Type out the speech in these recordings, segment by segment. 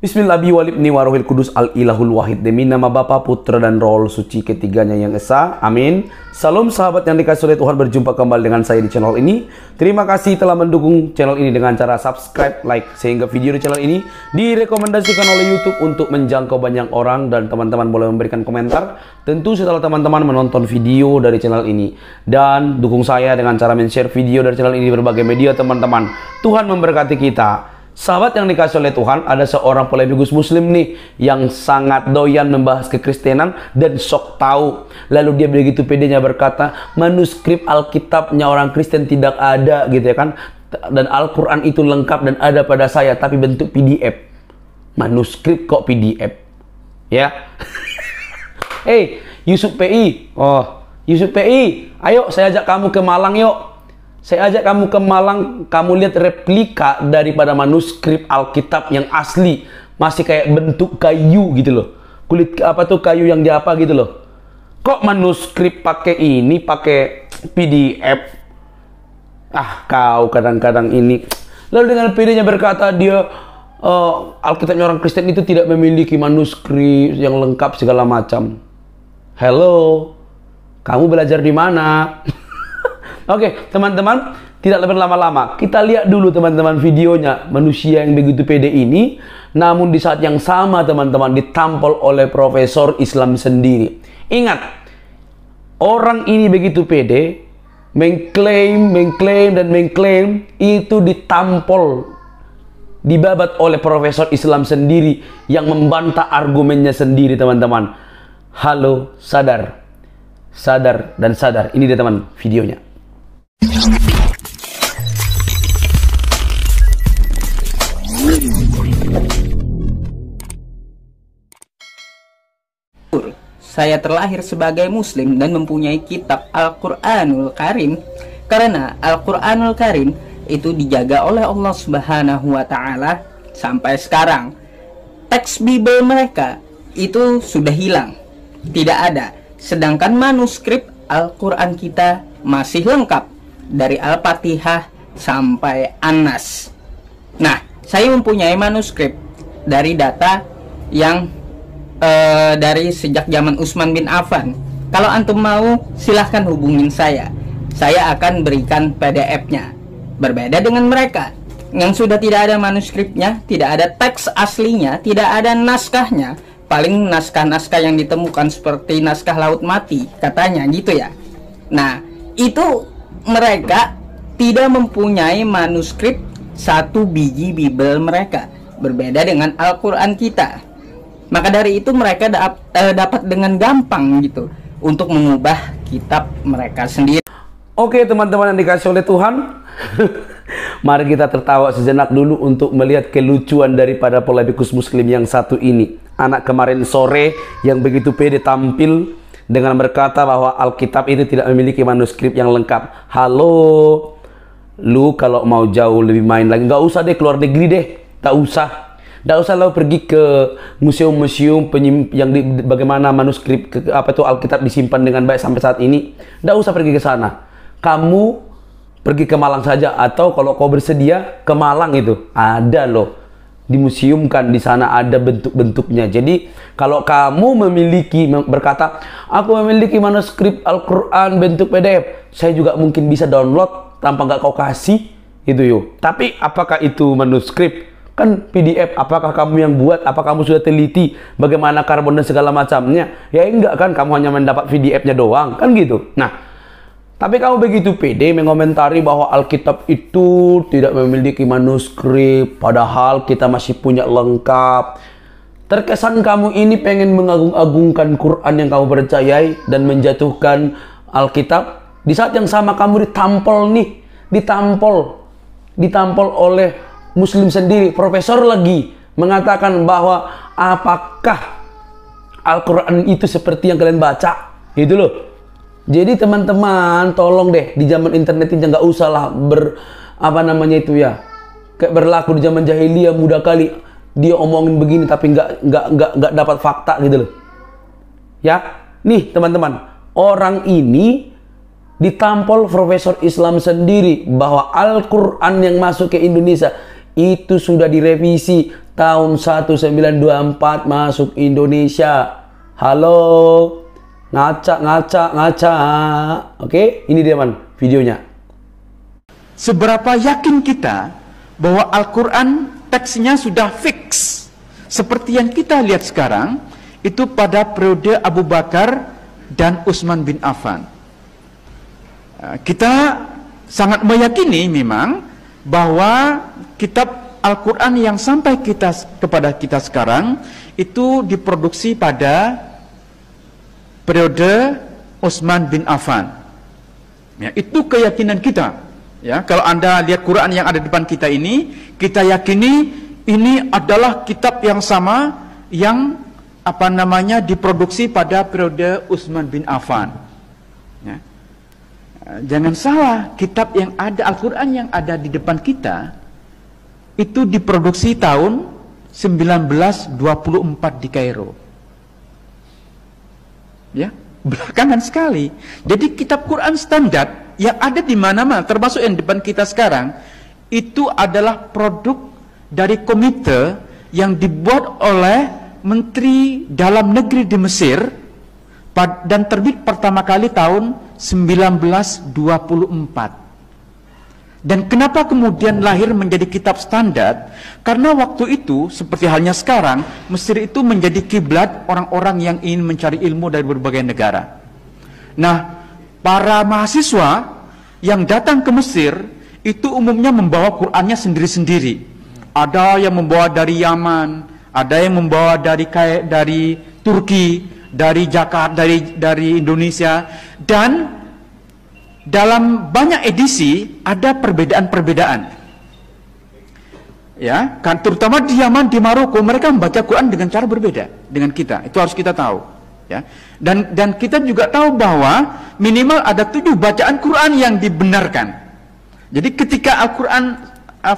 Bismillahirrahmanirrahim. Al-Ilahul Wahid. Demi nama Bapa, Putra, dan Roh Suci ketiganya yang esa. Amin. Salam sahabat yang dikasihi oleh Tuhan, berjumpa kembali dengan saya di channel ini. Terima kasih telah mendukung channel ini dengan cara subscribe, like, sehingga video di channel ini direkomendasikan oleh YouTube untuk menjangkau banyak orang, dan teman-teman boleh memberikan komentar tentu setelah teman-teman menonton video dari channel ini. Dan dukung saya dengan cara men-share video dari channel ini di berbagai media teman-teman. Tuhan memberkati kita. Sahabat yang dikasih oleh Tuhan, ada seorang polemikus muslim nih yang sangat doyan membahas kekristenan dan sok tahu. Lalu dia begitu pedenya berkata, manuskrip Alkitabnya orang Kristen tidak ada gitu ya kan. Dan Al-Quran itu lengkap dan ada pada saya, tapi bentuk PDF. Manuskrip kok PDF? Ya. Hey, Yusuf PI. Oh, Yusuf PI, ayo saya ajak kamu ke Malang yuk. Saya ajak kamu ke Malang, kamu lihat replika daripada manuskrip Alkitab yang asli. Masih kayak bentuk kayu gitu loh. Kulit apa tuh, kayu yang diapa gitu loh. Kok manuskrip pakai ini, pakai PDF? Ah, kau kadang-kadang ini. Lalu dengan pedenya berkata dia, Alkitabnya orang Kristen itu tidak memiliki manuskrip yang lengkap segala macam. Hello, kamu belajar di mana? Oke, teman-teman, tidak berlama-lama. Kita lihat dulu teman-teman videonya. Manusia yang begitu pede ini, namun di saat yang sama teman-teman ditampol oleh profesor Islam sendiri. Ingat, orang ini begitu pede, mengklaim itu ditampol, dibabat oleh profesor Islam sendiri yang membantah argumennya sendiri teman-teman. Halo, sadar dan sadar. Ini dia teman videonya. Saya terlahir sebagai muslim dan mempunyai kitab Al-Quranul Karim, karena Al-Quranul Karim itu dijaga oleh Allah Subhanahu wa Ta'ala sampai sekarang. Teks Bible mereka itu sudah hilang, tidak ada. Sedangkan manuskrip Al-Quran kita masih lengkap, dari Al-Fatihah sampai An-Nas. Nah, saya mempunyai manuskrip dari data yang dari sejak zaman Utsman bin Affan. Kalau antum mau, silahkan hubungin saya. Saya akan berikan PDF-nya. Berbeda dengan mereka yang sudah tidak ada manuskripnya, tidak ada teks aslinya, tidak ada naskahnya. Paling naskah-naskah yang ditemukan seperti naskah Laut Mati, katanya gitu ya. Nah, itu mereka tidak mempunyai manuskrip satu biji Bible mereka. Berbeda dengan Al-Quran kita. Maka dari itu mereka dapat dengan gampang gitu untuk mengubah kitab mereka sendiri. Oke teman-teman yang dikasih oleh Tuhan, mari kita tertawa sejenak dulu untuk melihat kelucuan daripada polemikus muslim yang satu ini. Anak kemarin sore yang begitu pede tampil dengan berkata bahwa Alkitab itu tidak memiliki manuskrip yang lengkap. Halo, lu kalau mau jauh lebih main lagi, nggak usah deh keluar negeri deh, tak usah. Nggak usah lo pergi ke museum-museum yang bagaimana manuskrip Alkitab disimpan dengan baik sampai saat ini. Nggak usah pergi ke sana. Kamu pergi ke Malang saja, atau kalau kau bersedia ke Malang itu ada loh, dimuseumkan di sana, ada bentuk-bentuknya. Jadi kalau kamu berkata, aku memiliki manuskrip Al-Quran bentuk PDF, saya juga mungkin bisa download tanpa nggak kau kasih itu yuk. Tapi apakah itu manuskrip? Kan PDF, apakah kamu yang buat? Apa kamu sudah teliti bagaimana karbon dan segala macamnya? Ya enggak kan, kamu hanya mendapat PDF-nya doang, kan gitu. Nah, tapi kamu begitu pede mengomentari bahwa Alkitab itu tidak memiliki manuskrip, padahal kita masih punya lengkap. Terkesan kamu ini pengen mengagung-agungkan Quran yang kamu percayai dan menjatuhkan Alkitab. Di saat yang sama kamu ditampol oleh Muslim sendiri. Profesor lagi mengatakan bahwa apakah Al-Quran itu seperti yang kalian baca, gitu loh. Jadi teman-teman, tolong deh, di zaman internet ini nggak usah lah kayak berlaku di zaman jahiliyah, mudah kali dia omongin begini tapi nggak dapat fakta gitu loh. Ya, nih teman-teman, orang ini ditampol profesor Islam sendiri bahwa Al-Quran yang masuk ke Indonesia itu sudah direvisi tahun 1924 masuk Indonesia. Halo, ngaca. Oke, ini dia man videonya. Seberapa yakin kita bahwa Al-Quran teksnya sudah fix seperti yang kita lihat sekarang itu pada periode Abu Bakar dan Utsman bin Affan. Kita sangat meyakini memang bahwa kitab Al-Quran yang sampai kepada kita sekarang itu diproduksi pada periode Utsman bin Affan. Ya, itu keyakinan kita. Ya, kalau Anda lihat Quran yang ada di depan kita ini, kita yakini ini adalah kitab yang sama yang diproduksi pada periode Utsman bin Affan. Ya. Jangan salah, kitab yang ada, Al-Quran yang ada di depan kita itu diproduksi tahun 1924 di Kairo. Ya, belakangan sekali. Jadi kitab Quran standar yang ada di mana-mana, termasuk yang depan kita sekarang, itu adalah produk dari komite yang dibuat oleh Menteri Dalam Negeri di Mesir dan terbit pertama kali tahun 1924. Dan kenapa kemudian lahir menjadi kitab standar? Karena waktu itu, seperti halnya sekarang, Mesir itu menjadi kiblat orang-orang yang ingin mencari ilmu dari berbagai negara. Nah, para mahasiswa yang datang ke Mesir itu umumnya membawa Qur'annya sendiri-sendiri. Ada yang membawa dari Yaman, ada yang membawa dari Turki, dari Jakarta, dari Indonesia, dan dalam banyak edisi ada perbedaan-perbedaan. Ya, kan terutama di Yaman, di Maroko, mereka membaca Quran dengan cara berbeda dengan kita. Itu harus kita tahu, ya. Dan kita juga tahu bahwa minimal ada 7 bacaan Quran yang dibenarkan. Jadi ketika Al-Quran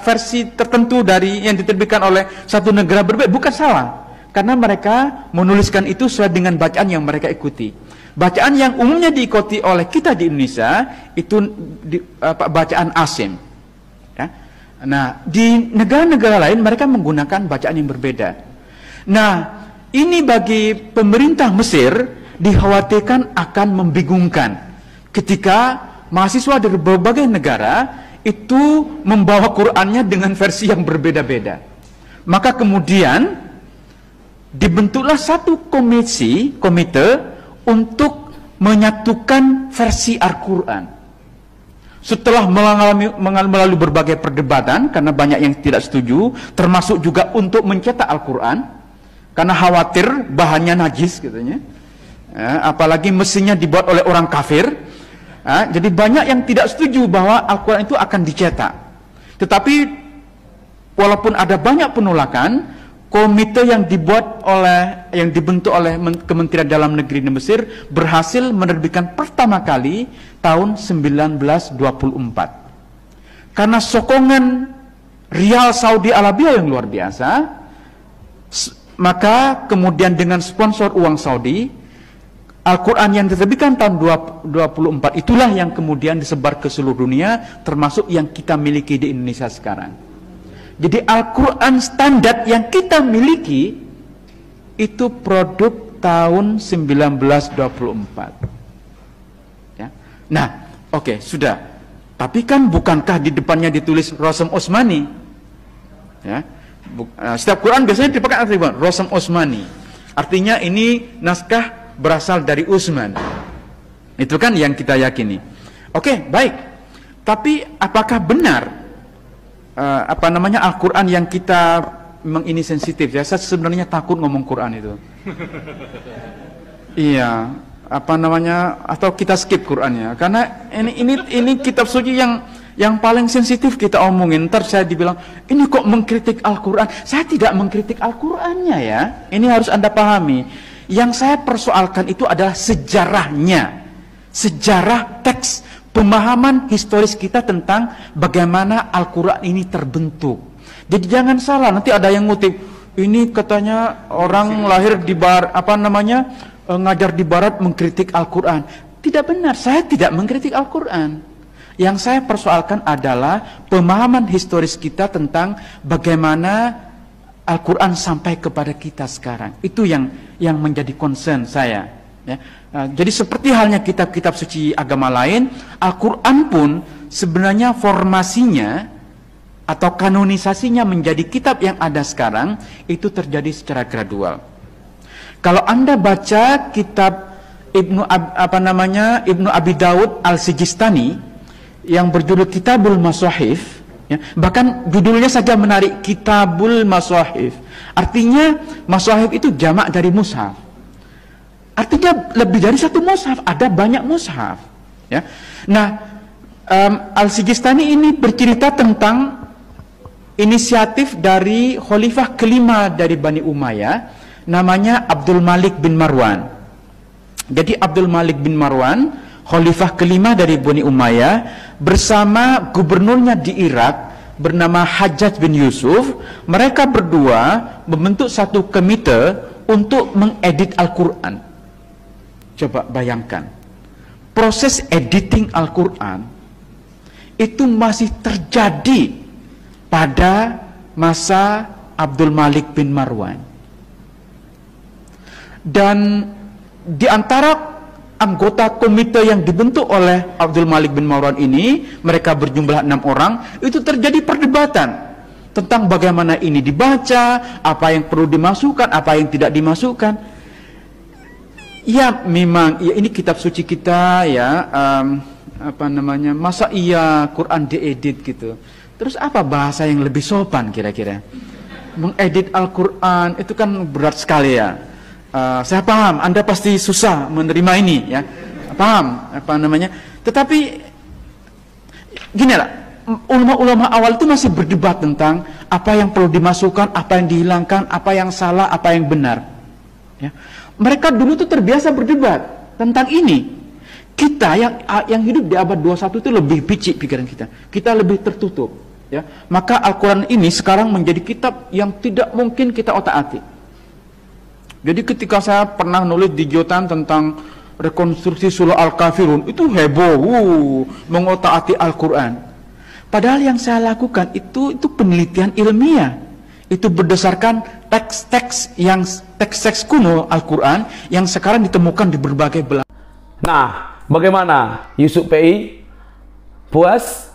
versi tertentu dari yang diterbitkan oleh satu negara berbeda, bukan salah, karena mereka menuliskan itu sesuai dengan bacaan yang mereka ikuti. Bacaan yang umumnya diikuti oleh kita di Indonesia itu bacaan Asim. Ya. Nah, di negara-negara lain mereka menggunakan bacaan yang berbeda. Nah, ini bagi pemerintah Mesir dikhawatirkan akan membingungkan ketika mahasiswa dari berbagai negara itu membawa Qur'annya dengan versi yang berbeda-beda. Maka kemudian dibentuklah satu komite untuk menyatukan versi Al-Quran. Setelah melalui berbagai perdebatan, karena banyak yang tidak setuju, termasuk juga untuk mencetak Al-Quran, karena khawatir bahannya najis katanya, apalagi mesinnya dibuat oleh orang kafir. Jadi banyak yang tidak setuju bahwa Al-Quran itu akan dicetak. Tetapi walaupun ada banyak penolakan, komite yang dibentuk oleh Kementerian Dalam Negeri di Mesir berhasil menerbitkan pertama kali tahun 1924. Karena sokongan rial Saudi Arabia yang luar biasa, maka kemudian dengan sponsor uang Saudi, Al-Quran yang diterbitkan tahun 24 itulah yang kemudian disebar ke seluruh dunia, termasuk yang kita miliki di Indonesia sekarang. Jadi Al-Quran standar yang kita miliki itu produk tahun 1924. Ya. Nah, oke, sudah. Tapi kan bukankah di depannya ditulis Rosem Osmani? Ya. Setiap Quran biasanya dipakai atribut Rosem Osmani. Artinya ini naskah berasal dari Utsman. Itu kan yang kita yakini. Oke, baik. Tapi apakah benar Al-Quran yang kita memang ini sensitif ya? Saya sebenarnya takut ngomong Quran itu. Iya, atau kita skip Qurannya, karena ini kitab suci yang paling sensitif kita omongin. Ntar saya dibilang ini kok mengkritik Al-Quran. Saya tidak mengkritik Al-Qurannya ya. Ini harus Anda pahami. Yang saya persoalkan itu adalah sejarahnya, sejarah teks, pemahaman historis kita tentang bagaimana Al-Quran ini terbentuk. Jadi jangan salah, nanti ada yang ngutip, ini katanya orang lahir di barat, ngajar di barat mengkritik Al-Quran. Tidak benar, saya tidak mengkritik Al-Quran. Yang saya persoalkan adalah pemahaman historis kita tentang bagaimana Al-Quran sampai kepada kita sekarang? Itu yang menjadi concern saya. Ya. Jadi seperti halnya kitab-kitab suci agama lain, Al-Quran pun sebenarnya formasinya atau kanonisasinya menjadi kitab yang ada sekarang itu terjadi secara gradual. Kalau Anda baca kitab Ibnu Abi Daud Al-Sijistani yang berjudul Kitabul Masahif, ya, bahkan judulnya saja menarik, Kitabul Masahif. Artinya Masahif itu jamak dari mushaf. Artinya lebih dari satu mushaf, ada banyak mushaf. Ya. Nah, Al-Sijistani ini bercerita tentang inisiatif dari khalifah kelima dari Bani Umayyah, namanya Abdul Malik bin Marwan. Jadi Abdul Malik bin Marwan, khalifah kelima dari Bani Umayyah, bersama gubernurnya di Irak bernama Hajjaj bin Yusuf, mereka berdua membentuk satu komite untuk mengedit Al-Quran. Coba bayangkan, proses editing Al-Quran itu masih terjadi pada masa Abdul Malik bin Marwan. Dan di antara anggota komite yang dibentuk oleh Abdul Malik bin Marwan ini, mereka berjumlah 6 orang, itu terjadi perdebatan tentang bagaimana ini dibaca, apa yang perlu dimasukkan, apa yang tidak dimasukkan. Ya memang, ya ini kitab suci kita ya, masa iya Quran diedit gitu. Terus apa bahasa yang lebih sopan kira-kira? Mengedit Al-Quran itu kan berat sekali ya. Saya paham, Anda pasti susah menerima ini ya, paham tetapi gini lah, ulama-ulama awal itu masih berdebat tentang apa yang perlu dimasukkan, apa yang dihilangkan, apa yang salah, apa yang benar ya. Mereka dulu tuh terbiasa berdebat tentang ini. Kita yang hidup di abad 21 itu lebih picik pikiran kita lebih tertutup ya. Maka Al-Quran ini sekarang menjadi kitab yang tidak mungkin kita otak-atik. Jadi ketika saya pernah nulis di Jotan tentang rekonstruksi surah Al-Kafirun, itu heboh, mengotak-atik Al-Quran. Padahal yang saya lakukan itu penelitian ilmiah. Itu berdasarkan teks-teks kuno Al-Quran yang sekarang ditemukan di berbagai belahan. Nah, bagaimana Yusuf PI? Puas?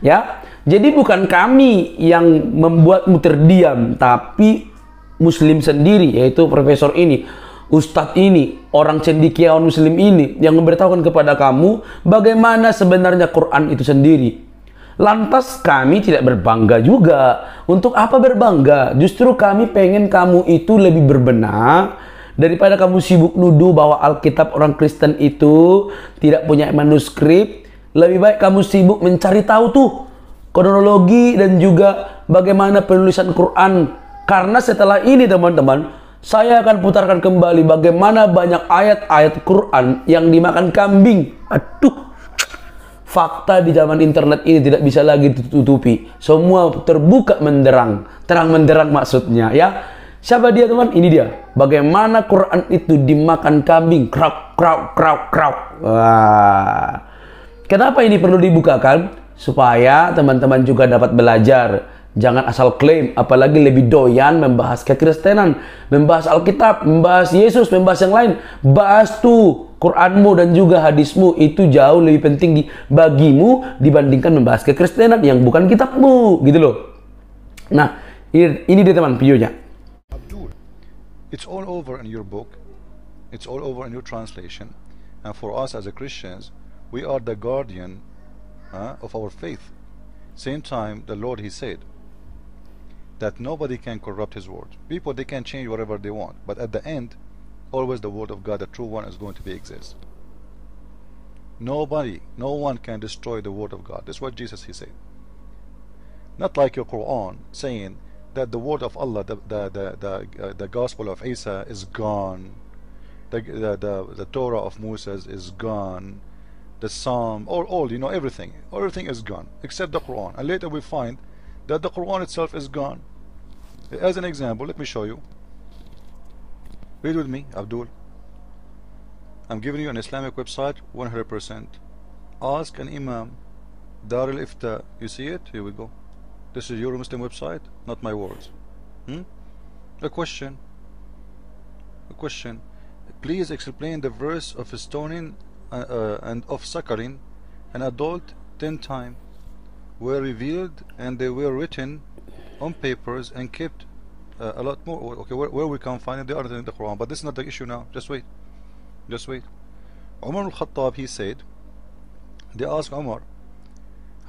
Ya, jadi bukan kami yang membuatmu terdiam, tapi Muslim sendiri, yaitu profesor ini, ustadz ini, orang cendekiawan Muslim ini yang memberitahukan kepada kamu bagaimana sebenarnya Quran itu sendiri. Lantas kami tidak berbangga juga. Untuk apa berbangga? Justru kami pengen kamu itu lebih berbenah daripada kamu sibuk nuduh bahwa Alkitab orang Kristen itu tidak punya manuskrip. Lebih baik kamu sibuk mencari tahu tuh kronologi dan juga bagaimana penulisan Quran. Karena setelah ini teman-teman, saya akan putarkan kembali bagaimana banyak ayat-ayat Quran yang dimakan kambing. Aduh, fakta di zaman internet ini tidak bisa lagi ditutupi. Semua terbuka menderang, terang menderang maksudnya ya. Siapa dia teman? Ini dia. Bagaimana Quran itu dimakan kambing. Krauk, krauk, krauk, krauk. Wah. Kenapa ini perlu dibukakan? Supaya teman-teman juga dapat belajar. Jangan asal klaim, apalagi lebih doyan membahas kekristenan, membahas Alkitab, membahas Yesus, membahas yang lain. Bahas tuh Quranmu dan juga hadismu, itu jauh lebih penting bagimu dibandingkan membahas kekristenan yang bukan kitabmu, gitu loh. Nah, ini dia teman videonya. Abdul, it's all over in your book, it's all over in your translation, and for us as a Christians, we are the guardian of our faith. Same time, the Lord, He said that nobody can corrupt His word. People, they can change whatever they want, but at the end, always the word of God, the true one, is going to be exist. Nobody, no one can destroy the word of God. That's what Jesus, He said. Not like your Quran saying that the word of Allah, the gospel of Isa is gone, the Torah of Moses is gone, the Psalm, or all, you know, everything is gone except the Quran. And later we find that the Quran itself is gone. As an example, let me show you. Read with me, Abdul. I'm giving you an Islamic website, 100%. Ask an Imam, Dar al-Ifta. You see it? Here we go. This is your Muslim website, not my words. A question. Please explain the verse of stoning and of suckling an adult 10 times were revealed, and they were written on papers and kept a lot more. Okay, where we can find it? They are in the Quran, but this is not the issue now. Just wait. Umar al-Khattab, he said, they asked Umar,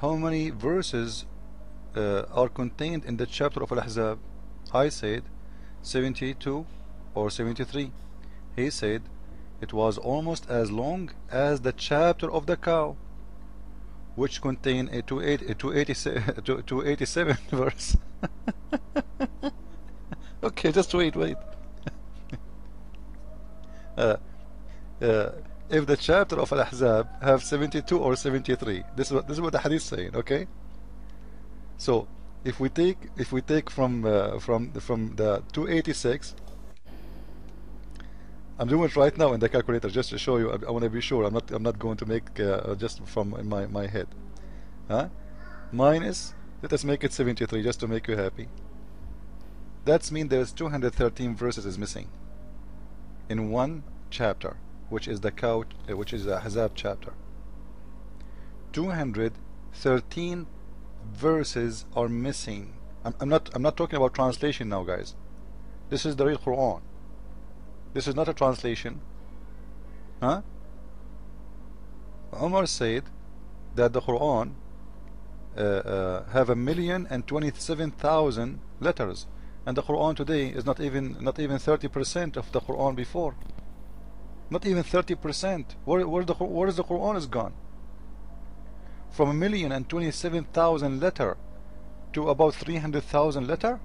how many verses are contained in the chapter of Al-Ahzab? I said 72 or 73. He said it was almost as long as the chapter of the cow, which contained a 287 verse. Okay, just wait. If the chapter of Al-Ahzab have 72 or 73, this is what the hadith is saying. Okay, so if we take from the 286, I'm doing it right now in the calculator just to show you. I want to be sure. I'm not going to make just from my head. Minus, let us make it 73 just to make you happy. That means there's 213 verses is missing in one chapter, which is the Ahzab chapter. 213 verses are missing. I'm not talking about translation now, guys. This is the real Quran. This is not a translation. Umar said that the Quran have 1,027,000 letters, and the Quran today is not even 30% of the Quran before. Not even 30%. Where is the Quran is gone? From 1,027,000 letter to about 300,000 letter.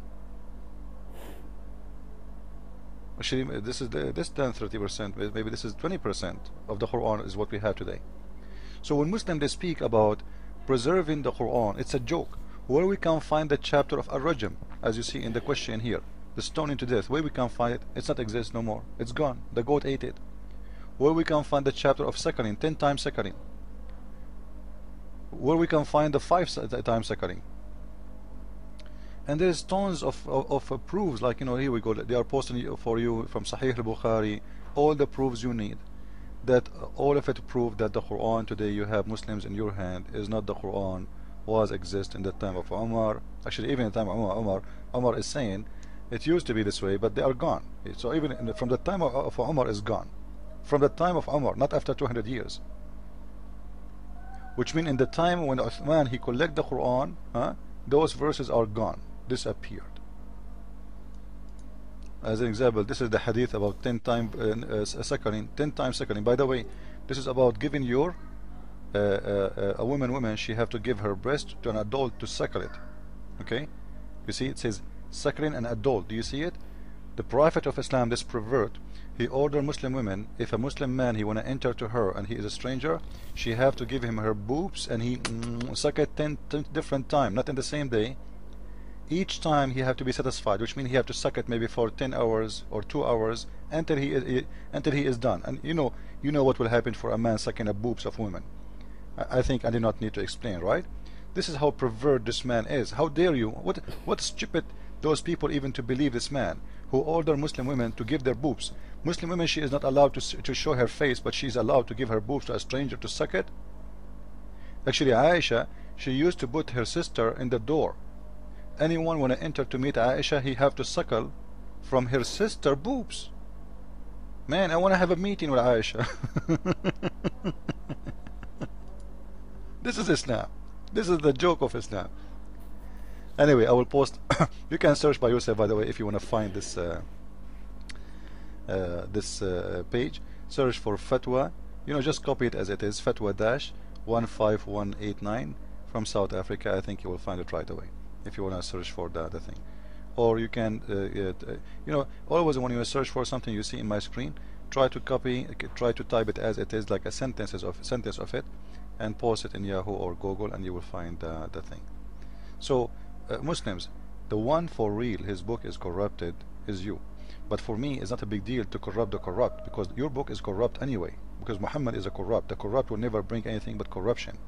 Actually, this is this than 30%. Maybe this is 20% of the Quran is what we have today. So when Muslims they speak about preserving the Quran, it's a joke. Where we can find the chapter of Ar-Rajm, as you see in the question here, the stoning to death, where we can find it? It's not exist no more. It's gone. The goat ate it. Where we can find the chapter of suckling, 10 times suckling? Where we can find the 5 times suckling? And there's tons of proofs, like, you know, here we go, they are posting for you from Sahih al-Bukhari all the proofs you need, that all of it prove that the Quran today you have Muslims in your hand is not the Quran was exist in the time of Umar. Actually, even in the time of Umar is saying it used to be this way, but they are gone. So even from the time of Umar is gone. From the time of Umar, not after 200 years. Which means in the time when Uthman he collected the Quran, those verses are gone, disappeared. As an example, this is the hadith about 10 times suckling. 10 times suckling. By the way, this is about giving your a woman she have to give her breast to an adult to suckle it. Okay, you see it says suckling an adult. Do you see it? The Prophet of Islam, this pervert, he ordered Muslim women, if a Muslim man he want to enter to her and he is a stranger, she have to give him her boobs and he suck it 10 different times, not in the same day. Each time he have to be satisfied, which means he have to suck it maybe for 10 hours or 2 hours until he is done. And you know what will happen for a man sucking the boobs of women. I think I do not need to explain, right? This is how pervert this man is. How dare you? What stupid those people even to believe this man who order Muslim women to give their boobs. Muslim women, she is not allowed to show her face, but she is allowed to give her boobs to a stranger to suck it. Actually, Aisha, she used to put her sister in the door. Anyone want to enter to meet Aisha, he have to suckle from her sister boobs. Man, I want to have a meeting with Aisha. This is Islam. This is the joke of Islam. Anyway, I will post. You can search by yourself, by the way, if you want to find this page. Search for fatwa. Just copy it as it is. Fatwa-15189 from South Africa. I think you will find it right away if you want to search for the thing. Or you can, always when you search for something you see in my screen, try to type it as it is, like a sentence of it, and post it in Yahoo or Google, and you will find the thing. So Muslims, the one for real his book is corrupted is you. But for me, it's not a big deal to corrupt the corrupt, because your book is corrupt anyway, because Muhammad is a corrupt. The corrupt will never bring anything but corruption.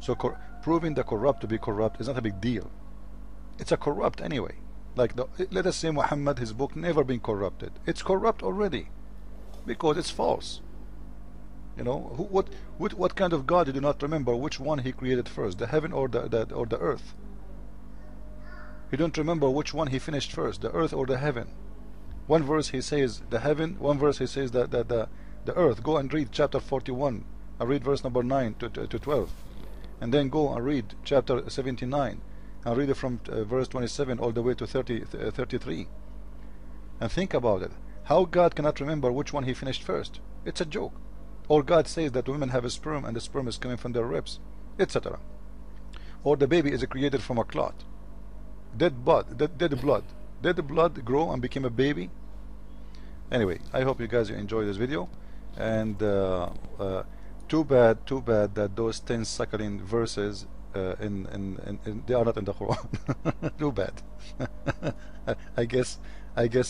So proving the corrupt to be corrupt is not a big deal. It's a corrupt anyway. Like let us say Muhammad, his book never been corrupted. It's corrupt already because it's false. You know, what kind of God you do not remember which one he created first, the heaven or the earth? You don't remember which one he finished first, the earth or the heaven. One verse he says the heaven, one verse he says the earth. Go and read chapter 41 and read verse number 9 to 12, and then go and read chapter 79 and read it from verse 27 all the way to 33, and think about it. How God cannot remember which one he finished first? It's a joke. Or God says that women have a sperm and the sperm is coming from their ribs, etc. Or the baby is created from a clot. Dead blood grow and became a baby. Anyway, I hope you guys enjoy this video, and too bad that those 10 suckling verses they are not in the Quran. Too bad. I guess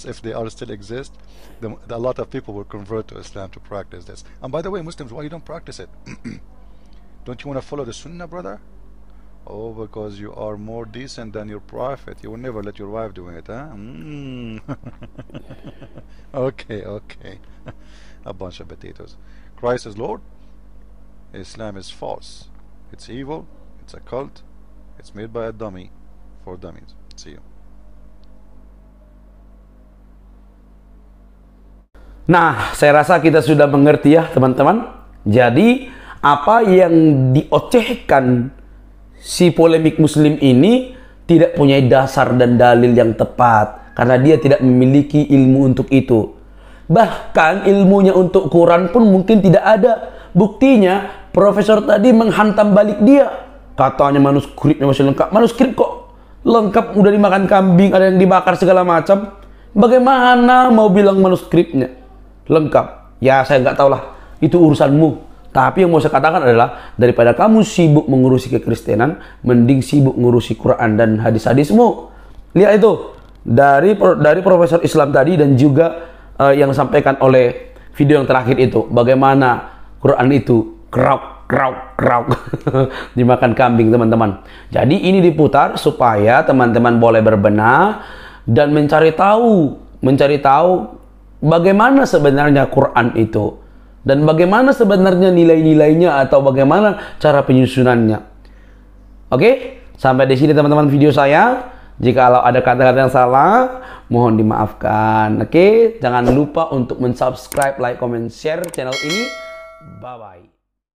if they are still exist, a lot of people will convert to Islam to practice this. And by the way, Muslims, why you don't practice it? Don't you want to follow the Sunnah, brother? Oh, because you are more decent than your prophet. You will never let your wife doing it, huh? Okay. A bunch of potatoes. Christ is Lord. Islam is false. It's evil. It's a cult. It's made by a dummy for dummies. See you. Nah, saya rasa kita sudah mengerti ya teman-teman. Jadi apa yang diocehkan si polemik muslim ini tidak punya dasar dan dalil yang tepat, karena dia tidak memiliki ilmu untuk itu. Bahkan ilmunya untuk Quran pun mungkin tidak ada. Buktinya profesor tadi menghantam balik dia, katanya manuskripnya masih lengkap. Manuskrip kok lengkap, udah dimakan kambing, ada yang dibakar segala macam. Bagaimana mau bilang manuskripnya lengkap? Ya saya nggak tahu lah, itu urusanmu. Tapi yang mau saya katakan adalah, daripada kamu sibuk mengurusi kekristenan, mending sibuk mengurusi Quran dan hadis-hadismu. Lihat itu dari profesor Islam tadi, dan juga yang disampaikan oleh video yang terakhir itu, bagaimana Quran itu krauk dimakan kambing, teman-teman. Jadi ini diputar supaya teman-teman boleh berbenah dan mencari tahu bagaimana sebenarnya Quran itu, dan bagaimana sebenarnya nilai-nilainya atau bagaimana cara penyusunannya. Oke, sampai di sini teman-teman video saya. Jika ada kata-kata yang salah, mohon dimaafkan. Oke, jangan lupa untuk mensubscribe, like, comment, share channel ini. Bye-bye.